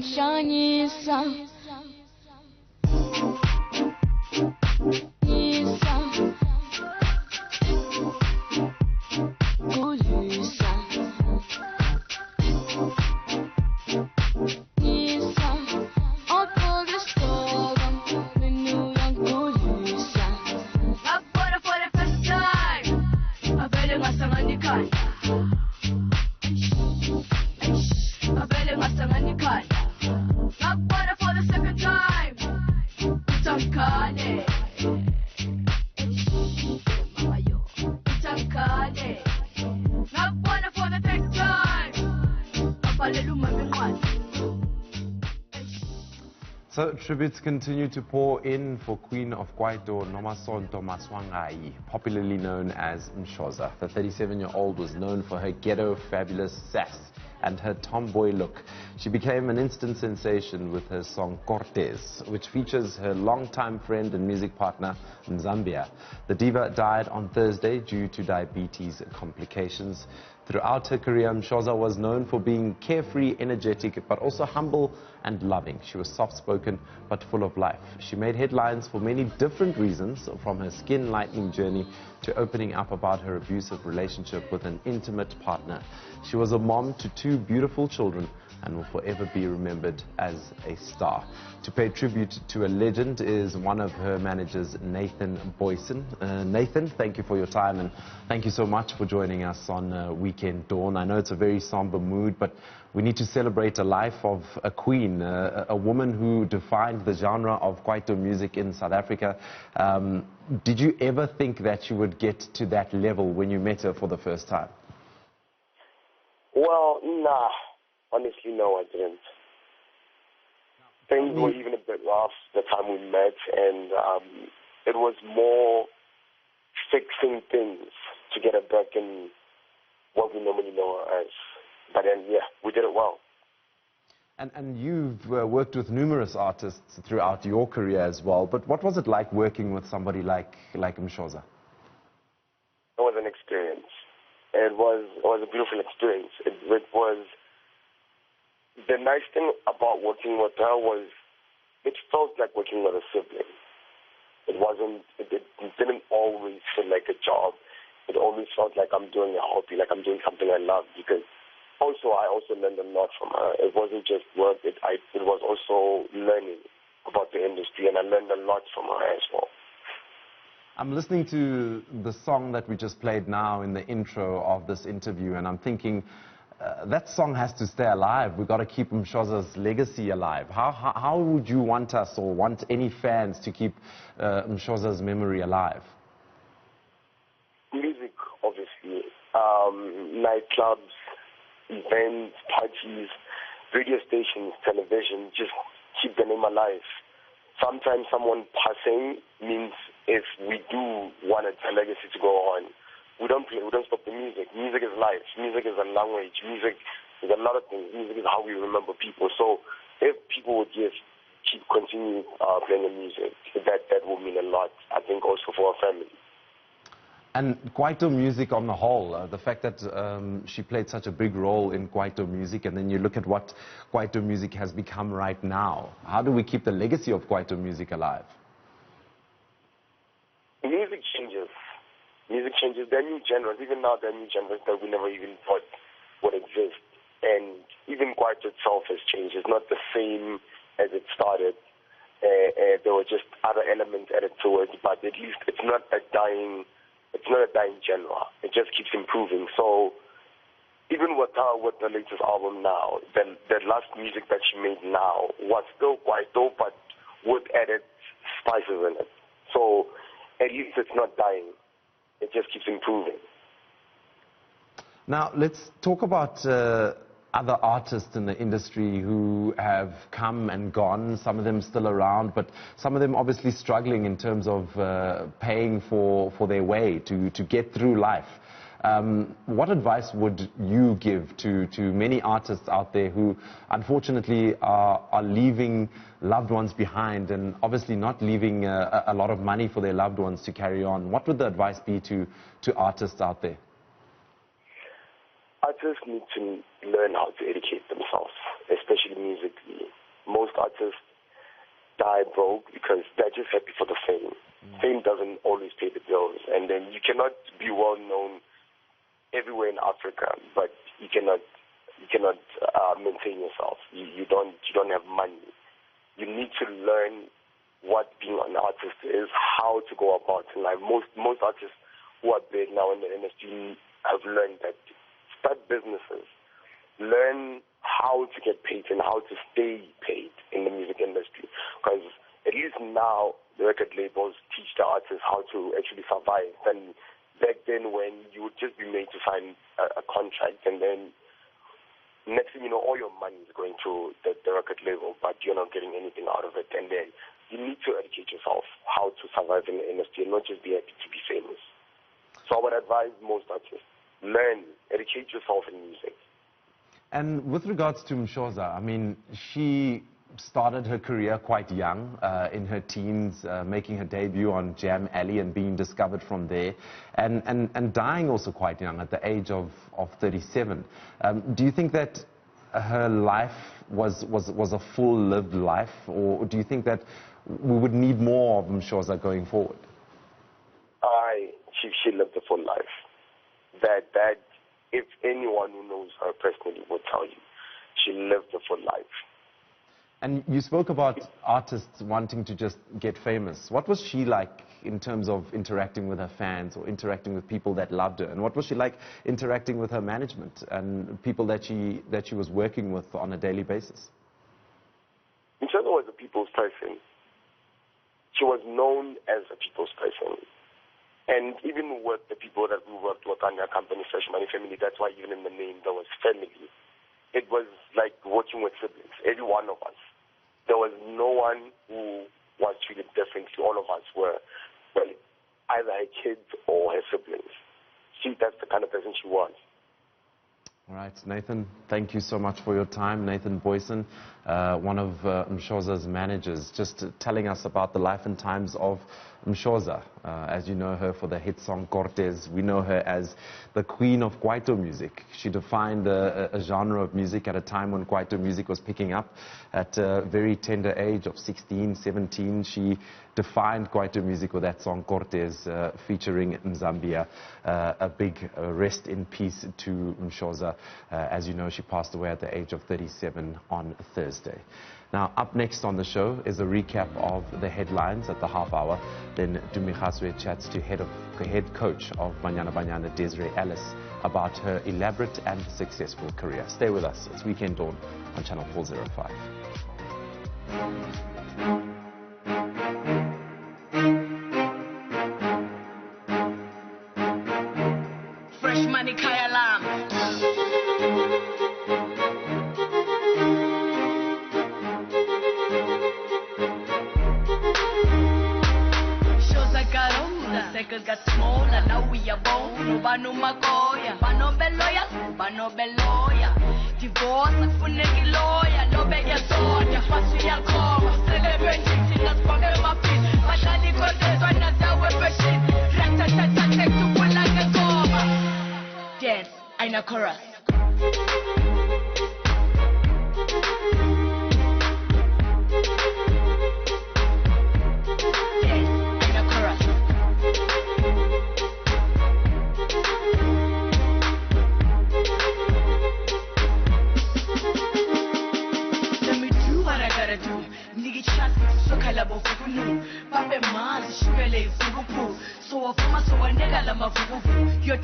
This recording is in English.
Shanyisa. So tributes continue to pour in for Queen of Kwaito, Nomasonto Maswangayi, popularly known as Mshoza. The 37-year-old was known for her ghetto fabulous sass and her tomboy look. She became an instant sensation with her song Cortez, which features her longtime friend and music partner, Mzambia. The diva died on Thursday due to diabetes complications. Throughout her career, Mshoza was known for being carefree, energetic, but also humble and loving. She was soft-spoken, but full of life. She made headlines for many different reasons, from her skin-lightening journey to opening up about her abusive relationship with an intimate partner. She was a mom to 2 beautiful children and will forever be remembered as a star. To pay tribute to a legend is one of her managers, Nathan Booysen. Nathan, thank you for your time and thank you so much for joining us on Weekend Dawn. I know it's a very somber mood, but we need to celebrate a life of a queen, a woman who defined the genre of Kwaito music in South Africa. Did you ever think that you would get to that level when you met her for the first time? Well, nah. Honestly, no, I didn't. Things were even a bit rough the time we met, and it was more fixing things to get her back in what we normally know her as. But then, yeah, we did it well. And you've worked with numerous artists throughout your career as well, but what was it like working with somebody like Mshoza? It was an experience. It was a beautiful experience. It was... The nice thing about working with her was it felt like working with a sibling. It didn't always feel like a job. It always felt like I'm doing a hobby, like I'm doing something I love, because I also learned a lot from her. It wasn't just work, it was also learning about the industry, and I learned a lot from her as well. I'm listening to the song that we just played now in the intro of this interview, and I'm thinking, that song has to stay alive. We've got to keep Mshoza's legacy alive. How would you want us or want any fans to keep Mshoza's memory alive? Music, obviously. Nightclubs, events, parties, radio stations, television, just keep the name alive. Sometimes someone passing means if we do want a legacy to go on, we don't stop the music. Music is life. Music is a language. Music is a lot of things. Music is how we remember people. So if people would just continue playing the music, that will mean a lot, I think, also for our family. And Kwaito music on the whole, the fact that she played such a big role in Kwaito music, and then you look at what Kwaito music has become right now. How do we keep the legacy of Kwaito music alive? Music changes. Music changes. There are new genres. Even now, there are new genres that we never even thought would exist. And even Kwaito itself has changed. It's not the same as it started. There were just other elements added to it, but at least it's not a dying genre. It just keeps improving. So even with the latest album now, the last music that she made now was still Kwaito, but with added spices in it. So at least it's not dying. It just keeps improving. Now, let's talk about other artists in the industry who have come and gone, some of them still around, but some of them obviously struggling in terms of paying for their way to get through life. What advice would you give to many artists out there who unfortunately are leaving loved ones behind and obviously not leaving a lot of money for their loved ones to carry on? What would the advice be to artists out there? Artists need to learn how to educate themselves, especially musically. artists die broke because they're just happy for the fame. Fame doesn't always pay the bills, and then you cannot be well known everywhere in Africa, but you cannot maintain yourself. You don't have money. You need to learn what being an artist is, how to go about in life. Most artists who are big now in the industry have learned that start businesses, learn how to get paid and how to stay paid in the music industry. Because at least now the record labels teach the artists how to actually survive. And back then, when you would just be made to sign a contract, and then next thing you know, all your money is going to the record label, but you're not getting anything out of it. And then you need to educate yourself how to survive in the industry and not just be happy to be famous. So I would advise most artists, learn, educate yourself in music. And with regards to Mshoza, I mean, she started her career quite young, in her teens, making her debut on Jam Alley and being discovered from there, and dying also quite young at the age of 37. Do you think that her life was a full lived life, or do you think that we would need more of Mshoza going forward? She lived a full life. That if anyone who knows her personally would tell you, she lived a full life. And you spoke about artists wanting to just get famous. What was she like in terms of interacting with her fans or interacting with people that loved her? And what was she like interacting with her management and people that she was working with on a daily basis? Mshoza was a people's person. She was known as a people's person. And even with the people that we worked with on our company, Fresh Money Family, that's why even in the name there was family. It was like working with siblings, every one of us. There was no one who was treated differently. All of us were, well, either her kids or her siblings. That's the kind of person she was. All right, Nathan, thank you so much for your time. Nathan Booysen, one of Mshoza's managers, just telling us about the life and times of Mshoza. As you know her for the hit song Cortez, we know her as the Queen of Kwaito music. She defined a genre of music at a time when Kwaito music was picking up. At a very tender age of 16, 17, she defined Kwaito music with that song Cortez, featuring Mzambia. A big rest in peace to Mshoza. As you know, she passed away at the age of 37 on Thursday. Now, up next on the show is a recap of the headlines at the half hour. Then Dumikhaswe chats to head coach of Banyana Banyana, Desiree Ellis, about her elaborate and successful career. Stay with us. It's Weekend Dawn on Channel 405. Fresh money, Kaya Lam. Circle got smaller, now we are bone. No bano magoya, bano beloya, bano beloya. Divorce, funeki lawyer, no bega soda, fast we are coma. Celebrating, sing us from my feet. Mashadi Cortez, one of the weapon. Ratatata, take to pull like a coma. Dance, I know chorus. So I so I nega la mavuvu. You're